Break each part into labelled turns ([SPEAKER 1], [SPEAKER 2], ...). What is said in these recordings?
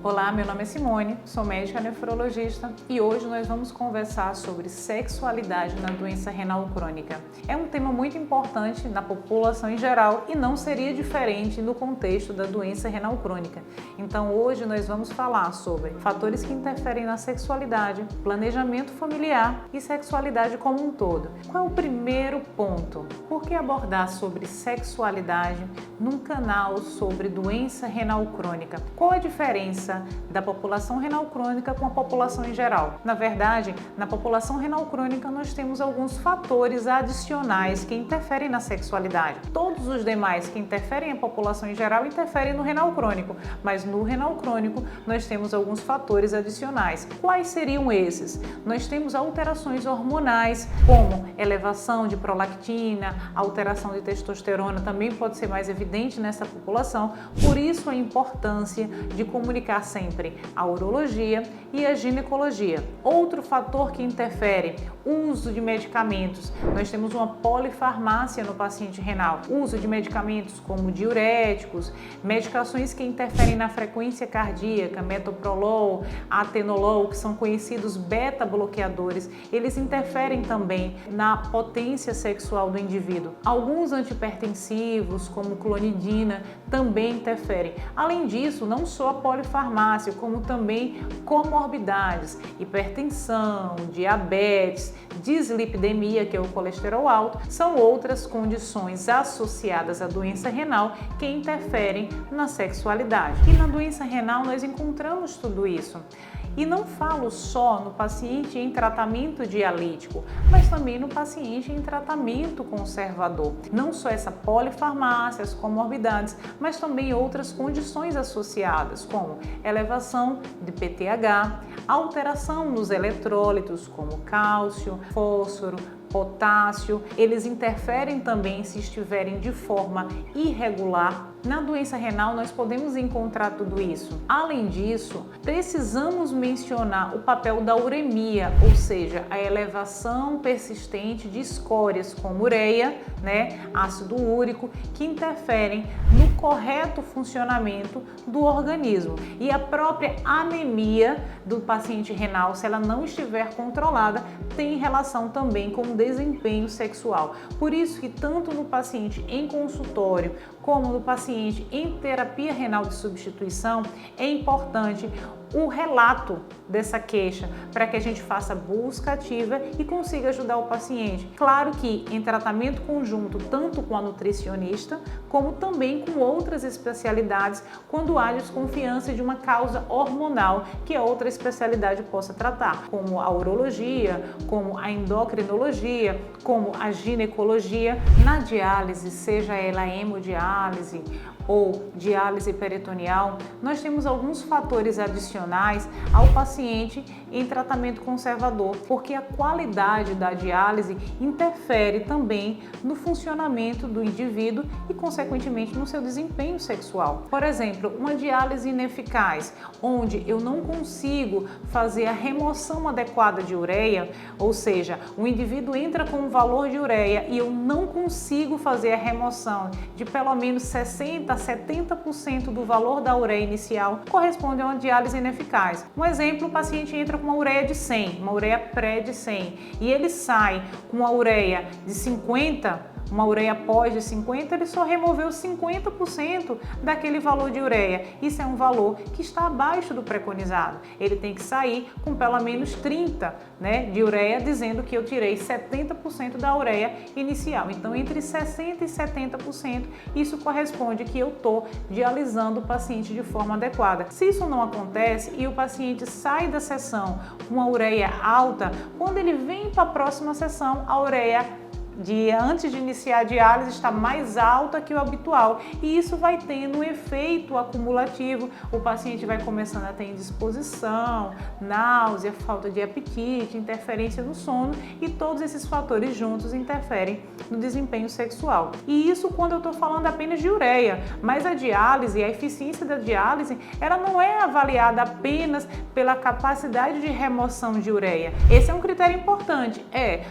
[SPEAKER 1] Olá, meu nome é Simone, sou médica nefrologista e hoje nós vamos conversar sobre sexualidade na doença renal crônica. É um tema muito importante na população em geral e não seria diferente no contexto da doença renal crônica. Então hoje nós vamos falar sobre fatores que interferem na sexualidade, planejamento familiar e sexualidade como um todo. Qual é o primeiro ponto? Por que abordar sobre sexualidade num canal sobre doença renal crônica? Qual a diferença da população renal crônica com a população em geral? Na verdade, na população renal crônica nós temos alguns fatores adicionais que interferem na sexualidade. Todos os demais que interferem na população em geral interferem no renal crônico, mas no renal crônico nós temos alguns fatores adicionais. Quais seriam esses? Nós temos alterações hormonais, como elevação de prolactina, alteração de testosterona também pode ser mais evidente nessa população, por isso a importância de comunicar sempre a urologia e a ginecologia. Outro fator que interfere, uso de medicamentos. Nós temos uma polifarmácia no paciente renal. Uso de medicamentos como diuréticos, medicações que interferem na frequência cardíaca, metoprolol, atenolol, que são conhecidos beta-bloqueadores, eles interferem também na potência sexual do indivíduo. Alguns antihipertensivos, como clonidina, também interferem. Além disso, não só a polifarmácia, como também comorbidades, hipertensão, diabetes, dislipidemia, que é o colesterol alto, são outras condições associadas à doença renal que interferem na sexualidade. E na doença renal nós encontramos tudo isso. E não falo só no paciente em tratamento dialítico, mas também no paciente em tratamento conservador. Não só essa polifarmácia, as comorbidades, mas também outras condições associadas, como elevação de PTH, alteração nos eletrólitos, como cálcio, fósforo, potássio. Eles interferem também se estiverem de forma irregular. Na doença renal nós podemos encontrar tudo isso. Além disso, precisamos mencionar o papel da uremia, ou seja, a elevação persistente de escórias como ureia, ácido úrico, que interferem no correto funcionamento do organismo. E a própria anemia do paciente renal, se ela não estiver controlada, tem relação também com o desempenho sexual. Por isso que tanto no paciente em consultório como no paciente em terapia renal de substituição é importante o relato dessa queixa para que a gente faça busca ativa e consiga ajudar o paciente. Claro que em tratamento conjunto, tanto com a nutricionista, como também com outras especialidades, quando há desconfiança de uma causa hormonal que a outra especialidade possa tratar, como a urologia, como a endocrinologia, como a ginecologia. Na diálise, seja ela hemodiálise ou diálise peritoneal, nós temos alguns fatores adicionais ao paciente em tratamento conservador, porque a qualidade da diálise interfere também no funcionamento do indivíduo e, consequentemente, no seu desempenho sexual. Por exemplo, uma diálise ineficaz, onde eu não consigo fazer a remoção adequada de ureia, ou seja, o indivíduo entra com um valor de ureia e eu não consigo fazer a remoção de pelo menos 60% a 70% do valor da ureia inicial, corresponde a uma diálise ineficaz. Um exemplo, o paciente entra com uma ureia de 100, uma ureia pré de 100, e ele sai com uma ureia de 50, uma ureia pós de 50, ele só removeu 50% daquele valor de ureia. Isso é um valor que está abaixo do preconizado. Ele tem que sair com pelo menos 30, de ureia, dizendo que eu tirei 70% da ureia inicial. Então, entre 60% e 70%, isso corresponde que eu estou dialisando o paciente de forma adequada. Se isso não acontece e o paciente sai da sessão com a ureia alta, quando ele vem para a próxima sessão, a ureia antes de iniciar a diálise está mais alta que o habitual, e isso vai tendo um efeito acumulativo. O paciente vai começando a ter indisposição, náusea, falta de apetite, interferência no sono, e todos esses fatores juntos interferem no desempenho sexual. E isso quando eu estou falando apenas de ureia, mas a diálise, a eficiência da diálise, ela não é avaliada apenas pela capacidade de remoção de ureia. Esse é um critério importante,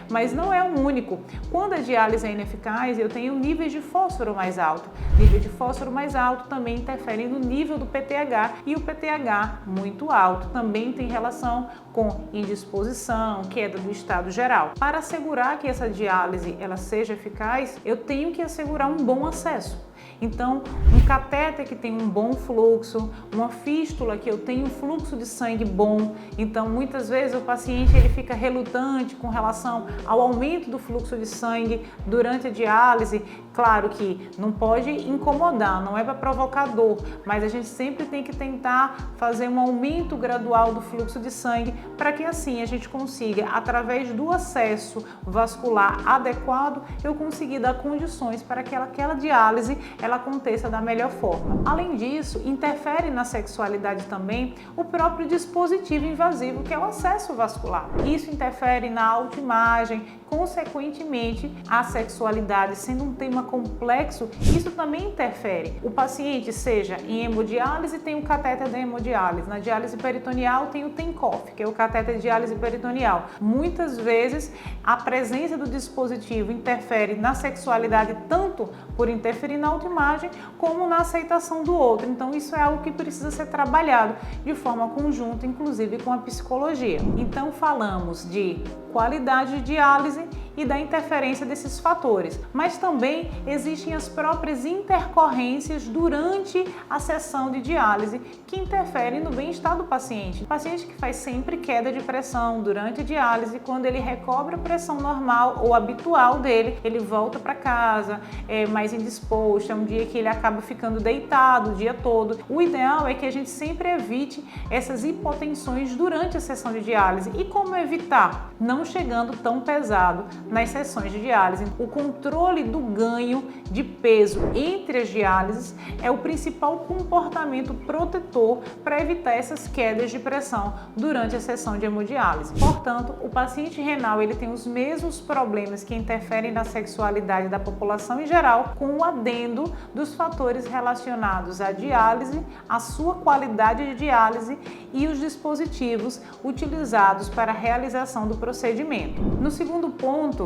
[SPEAKER 1] mas não é o único. Quando a diálise é ineficaz, eu tenho níveis de fósforo mais alto. Nível de fósforo mais alto também interfere no nível do PTH, e o PTH muito alto também tem relação com indisposição, queda do estado geral. Para assegurar que essa diálise ela seja eficaz, eu tenho que assegurar um bom acesso. Então, um catéter que tem um bom fluxo, uma fístula que eu tenho um fluxo de sangue bom. Então, muitas vezes o paciente ele fica relutante com relação ao aumento do fluxo de sangue durante a diálise. Claro que não pode incomodar, não é para provocar dor, mas a gente sempre tem que tentar fazer um aumento gradual do fluxo de sangue para que assim a gente consiga, através do acesso vascular adequado, eu conseguir dar condições para que aquela diálise ela aconteça da melhor forma. Além disso, interfere na sexualidade também o próprio dispositivo invasivo, que é o acesso vascular. Isso interfere na autoimagem, consequentemente, a sexualidade sendo um tema complexo, isso também interfere. O paciente, seja em hemodiálise, tem o catéter da hemodiálise. Na diálise peritoneal tem o TENCOF, que é o catéter de diálise peritoneal. Muitas vezes, a presença do dispositivo interfere na sexualidade, tanto por interferir na autoimagem, como na aceitação do outro. Então, isso é algo que precisa ser trabalhado de forma conjunta, inclusive com a psicologia. Então, falamos de qualidade de diálise e da interferência desses fatores, mas também existem as próprias intercorrências durante a sessão de diálise que interferem no bem-estar do paciente. O paciente que faz sempre queda de pressão durante a diálise, quando ele recobra a pressão normal ou habitual dele, ele volta para casa, é mais indisposto, é um dia que ele acaba ficando deitado o dia todo. O ideal é que a gente sempre evite essas hipotensões durante a sessão de diálise. E como evitar? Não chegando tão pesado nas sessões de diálise. O controle do ganho de peso entre as diálises é o principal comportamento protetor para evitar essas quedas de pressão durante a sessão de hemodiálise. Portanto, o paciente renal ele tem os mesmos problemas que interferem na sexualidade da população em geral, com o adendo dos fatores relacionados à diálise, a sua qualidade de diálise e os dispositivos utilizados para a realização do procedimento. No segundo ponto,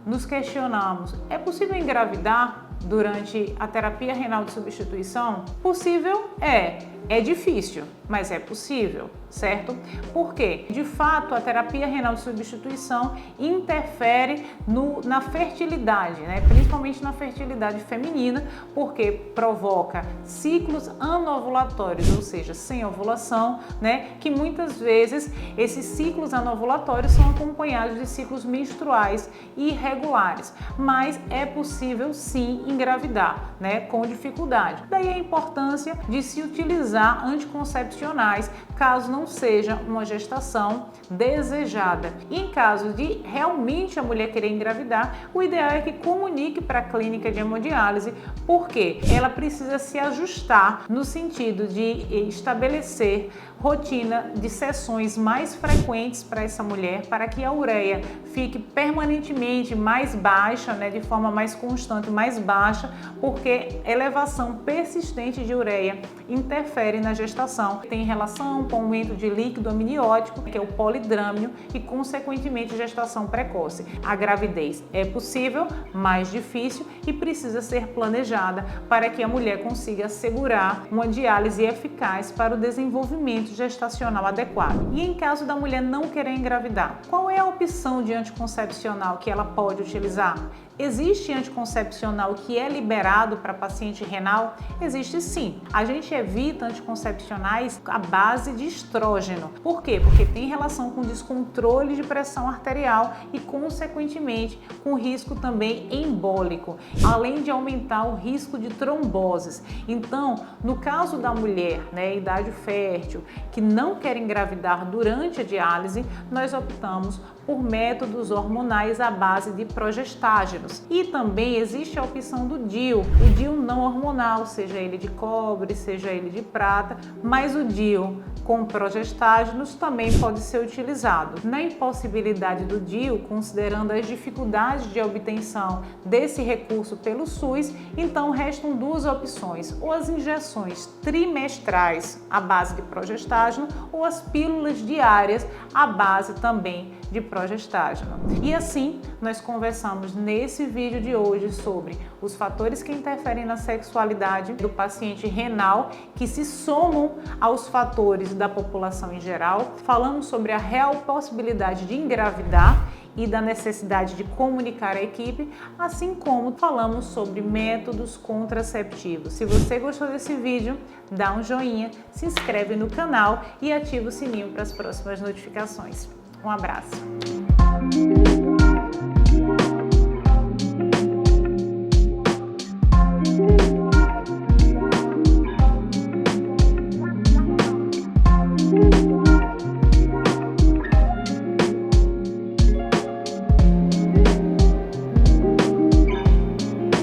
[SPEAKER 1] nos questionamos: é possível engravidar durante a terapia renal de substituição? Possível é difícil, mas é possível, certo? Por quê? De fato, a terapia renal de substituição interfere na fertilidade, né? Principalmente na fertilidade feminina, porque provoca ciclos anovulatórios, ou seja, sem ovulação, né? Que muitas vezes esses ciclos anovulatórios são acompanhados de ciclos menstruais irregulares, mas é possível sim engravidar, né? Com dificuldade. Daí a importância de se utilizar anticoncepcionais, caso não seja uma gestação desejada. E em caso de realmente a mulher querer engravidar, o ideal é que comunique para a clínica de hemodiálise, porque ela precisa se ajustar no sentido de estabelecer rotina de sessões mais frequentes para essa mulher, para que a ureia fique permanentemente mais baixa, né, de forma mais constante, mais baixa, porque elevação persistente de ureia interfere na gestação. Tem relação com o aumento de líquido amniótico, que é o polidrâmio, e consequentemente gestação precoce. A gravidez é possível, mais difícil e precisa ser planejada para que a mulher consiga assegurar uma diálise eficaz para o desenvolvimento gestacional adequado. E em caso da mulher não querer engravidar, qual é a opção de anticoncepcional que ela pode utilizar? Existe anticoncepcional que é liberado para paciente renal? Existe sim. A gente evita anticoncepcionais à base de estrógeno. Por quê? Porque tem relação com descontrole de pressão arterial e, consequentemente, com risco também embólico, além de aumentar o risco de tromboses. Então, no caso da mulher, né, idade fértil, que não quer engravidar durante a diálise, nós optamos por métodos hormonais à base de progestágenos. E também existe a opção do DIU, o DIU não hormonal, seja ele de cobre, seja ele de prata, mas o DIU com progestágenos também pode ser utilizado. Na impossibilidade do DIU, considerando as dificuldades de obtenção desse recurso pelo SUS, então restam duas opções: ou as injeções trimestrais à base de progestágeno, ou as pílulas diárias à base também de progestágeno. E assim, nós conversamos nesse vídeo de hoje sobre os fatores que interferem na sexualidade do paciente renal, que se somam aos fatores da população em geral. Falamos sobre a real possibilidade de engravidar e da necessidade de comunicar à equipe, assim como falamos sobre métodos contraceptivos. Se você gostou desse vídeo, dá um joinha, se inscreve no canal e ativa o sininho para as próximas notificações. Um abraço!